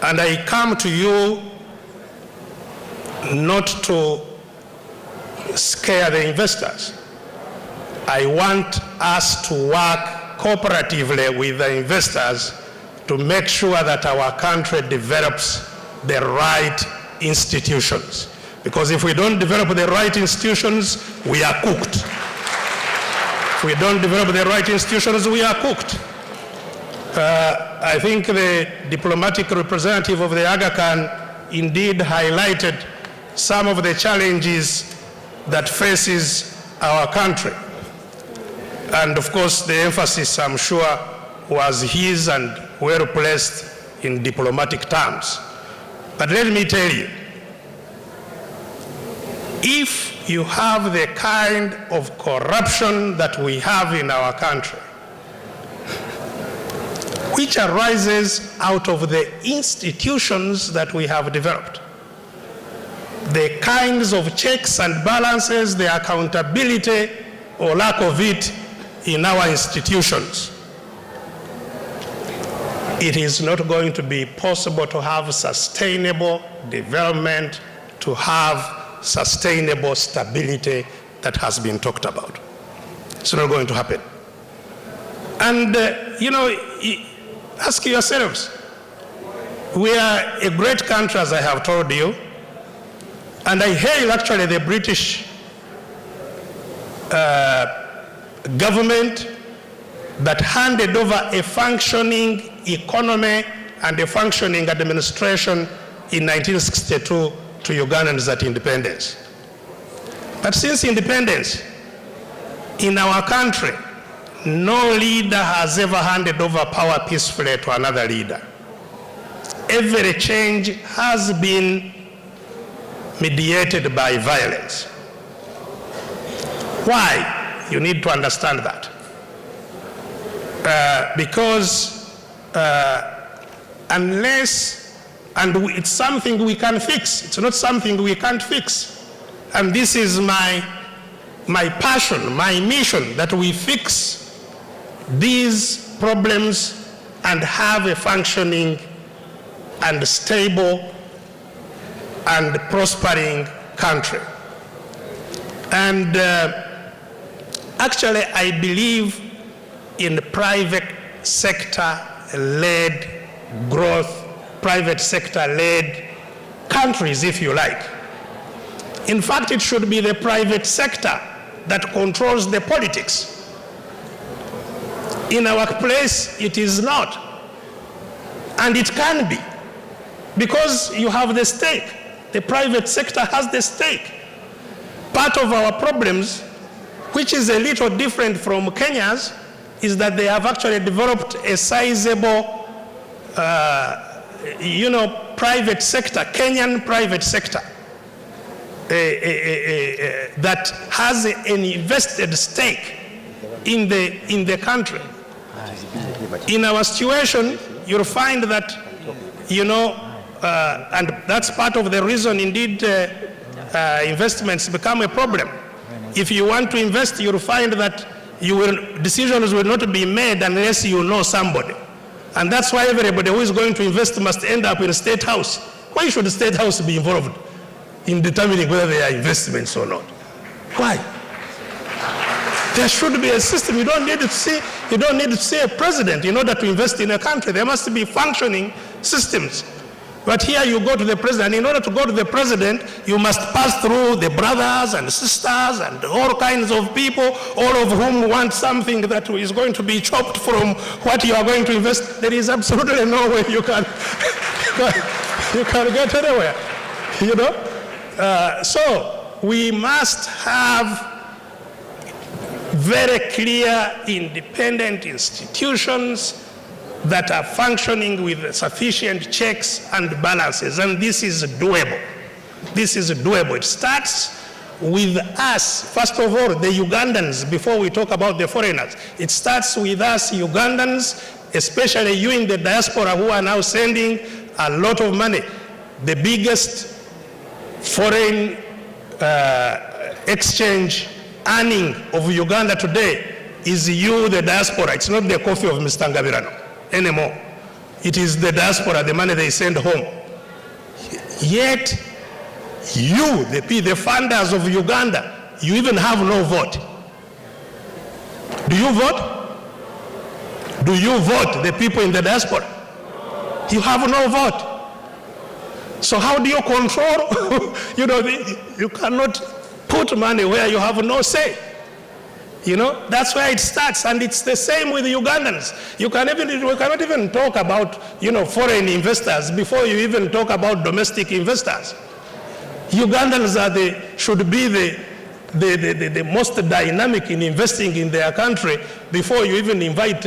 And I come to you not to scare the investors. I want us to work cooperatively with the investors to make sure that our country develops the right institutions. Because if we don't develop the right institutions, we are cooked. If we don't develop the right institutions, we are cooked. I think the diplomatic representative of the Aga Khan indeed highlighted some of the challenges that faces our country. And of course, the emphasis, I'm sure, was his and well placed in diplomatic terms. But let me tell you, if you have the kind of corruption that we have in our country, which arises out of the institutions that we have developed, the kinds of checks and balances, the accountability or lack of it in our institutions, it is not going to be possible to have sustainable development, to have sustainable stability that has been talked about. It's not going to happen. And, ask yourselves, we are a great country, as I have told you, and I hail actually the British government that handed over a functioning economy and a functioning administration in 1962 to Ugandans at independence. But since independence, in our country, no leader has ever handed over power peacefully to another leader. Every change has been mediated by violence. Why? You need to understand that. Because unless, and it's something we can fix, it's not something we can't fix. And this is my passion, my mission, that we fix these problems and have a functioning and stable and prospering country. And actually, I believe in private sector-led growth, private sector-led countries, if you like. In fact, it should be the private sector that controls the politics. In our place, it is not. And it can be, because you have the stake. The private sector has the stake. Part of our problems, which is a little different from Kenya's, is that they have actually developed a sizable, private sector, Kenyan private sector, that has an invested stake in the country. In our situation, you'll find that, and that's part of the reason, indeed, investments become a problem. If you want to invest, you'll find that decisions will not be made unless you know somebody. And that's why everybody who is going to invest must end up in a state house. Why should the state house be involved in determining whether they are investments or not? Why? There should be a system. You don't need to see a president in order to invest in a country. There must be functioning systems. But here you go to the president. In order to go to the president, you must pass through the brothers and sisters and all kinds of people, all of whom want something that is going to be chopped from what you are going to invest. There is absolutely no way you can get anywhere, So we must have very clear, independent institutions that are functioning with sufficient checks and balances, and this is doable. This is doable. It starts with us, first of all, the Ugandans, before we talk about the foreigners. It starts with us, Ugandans, especially you in the diaspora who are now sending a lot of money. The biggest foreign exchange earning of Uganda today is you, the diaspora. It's not the coffee of Mr. Ngabirano anymore. It is the diaspora, the money they send home. Yet, you, the funders of Uganda, you even have no vote. Do you vote? Do you vote, the people in the diaspora? You have no vote. So how do you control? You cannot put money where you have no say. That's where it starts, and it's the same with the Ugandans. We cannot even talk about, foreign investors before you even talk about domestic investors. Ugandans should be the most dynamic in investing in their country before you even invite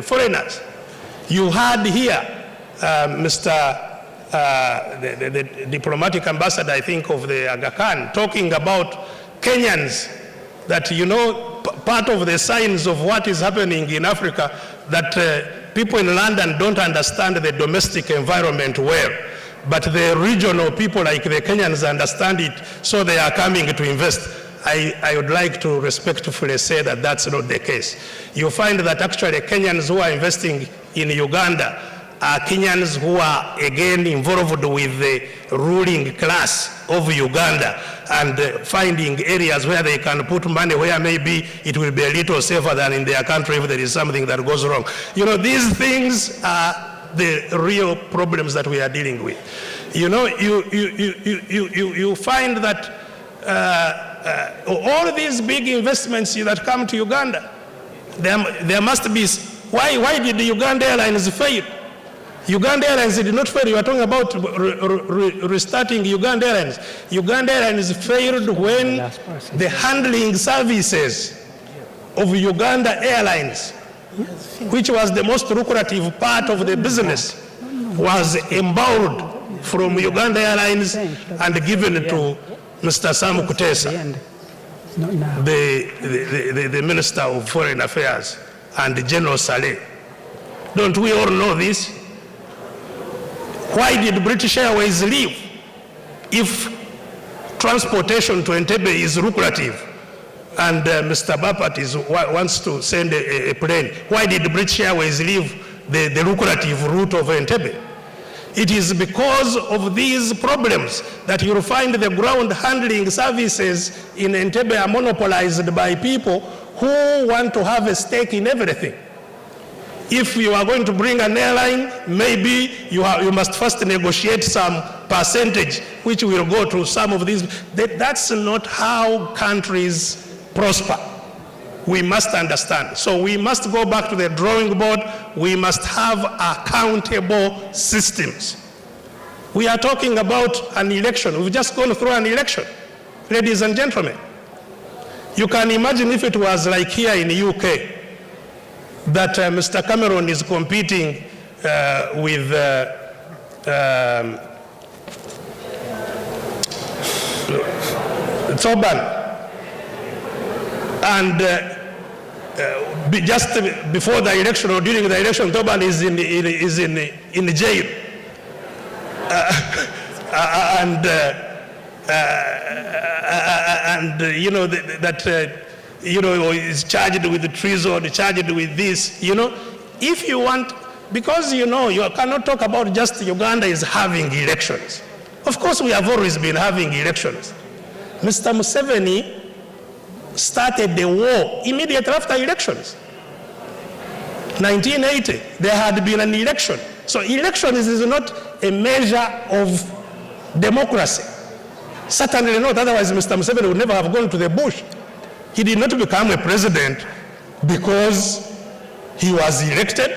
foreigners. You had here the diplomatic ambassador, I think, of the Aga Khan, talking about Kenyans, that, part of the signs of what is happening in Africa, that people in London don't understand the domestic environment well, but the regional people like the Kenyans understand it, so they are coming to invest. I would like to respectfully say that that's not the case. You find that actually Kenyans who are investing in Uganda are Kenyans who are again involved with the ruling class of Uganda and finding areas where they can put money where maybe it will be a little safer than in their country if there is something that goes wrong. These things are the real problems that we are dealing with. You find that all these big investments that come to Uganda, there must be, why did the Uganda Airlines fail? Uganda Airlines did not fail. You are talking about restarting Uganda Airlines. Uganda Airlines failed when the handling services of Uganda Airlines, which was the most lucrative part of the business, was embargoed from Uganda Airlines and given to Mr. Sam Kutesa, the Minister of Foreign Affairs, and General Saleh. Don't we all know this? Why did British Airways leave? If transportation to Entebbe is lucrative and Mr. Bapat wants to send a plane, why did British Airways leave the lucrative route of Entebbe? It is because of these problems that you'll find the ground handling services in Entebbe are monopolized by people who want to have a stake in everything. If you are going to bring an airline, maybe you must first negotiate some percentage, which will go to some of these. That's not how countries prosper. We must understand. So we must go back to the drawing board. We must have accountable systems. We are talking about an election. We've just gone through an election, ladies and gentlemen. You can imagine if it was like here in the UK, that Mr. Cameron is competing with Thoban, and just before the election or during the election, Thoban is in jail, is charged with treason, charged with this, if you want, because you cannot talk about just Uganda is having elections. Of course, we have always been having elections. Mr. Museveni started the war immediately after elections. 1980, there had been an election. So elections is not a measure of democracy. Certainly not, otherwise Mr. Museveni would never have gone to the bush. He did not become a president because he was elected.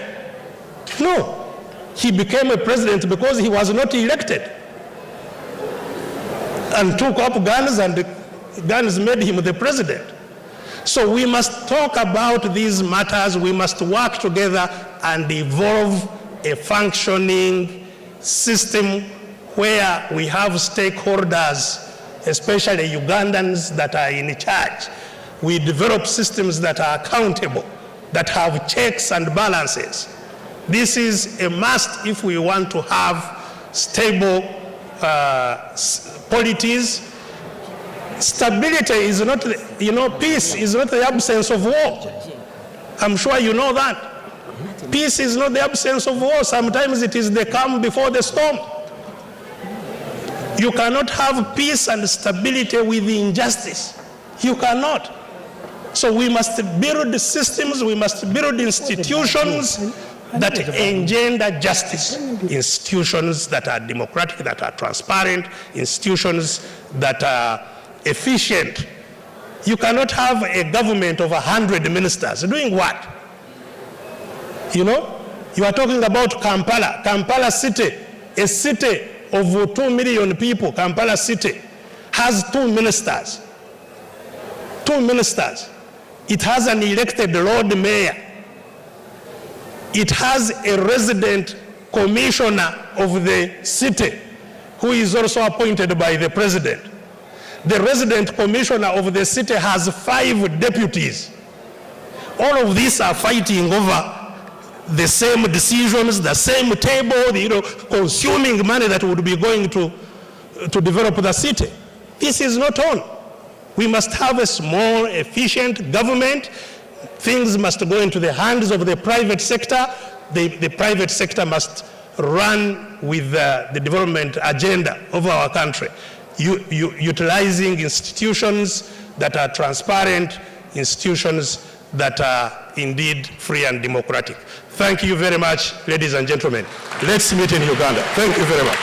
No, he became a president because he was not elected and took up guns, and guns made him the president. So we must talk about these matters. We must work together and evolve a functioning system where we have stakeholders, especially Ugandans that are in charge. We develop systems that are accountable, that have checks and balances. This is a must if we want to have stable polities. Stability is not, peace is not the absence of war. I'm sure you know that. Peace is not the absence of war. Sometimes it is the calm before the storm. You cannot have peace and stability with injustice. You cannot. So we must build systems, we must build institutions that engender justice, institutions that are democratic, that are transparent, institutions that are efficient. You cannot have a government of 100 ministers doing what? You know, you are talking about Kampala. Kampala city, a city of 2 million people, Kampala city, has 2 ministers. 2 ministers. It has an elected Lord Mayor. It has a resident commissioner of the city who is also appointed by the president. The resident commissioner of the city has 5 deputies. All of these are fighting over the same decisions, the same table, you know, consuming money that would be going to develop the city. This is not on. We must have a small, efficient government. Things must go into the hands of the private sector. The private sector must run with the development agenda of our country, utilizing institutions that are transparent, institutions that are indeed free and democratic. Thank you very much, ladies and gentlemen. Let's meet in Uganda. Thank you very much.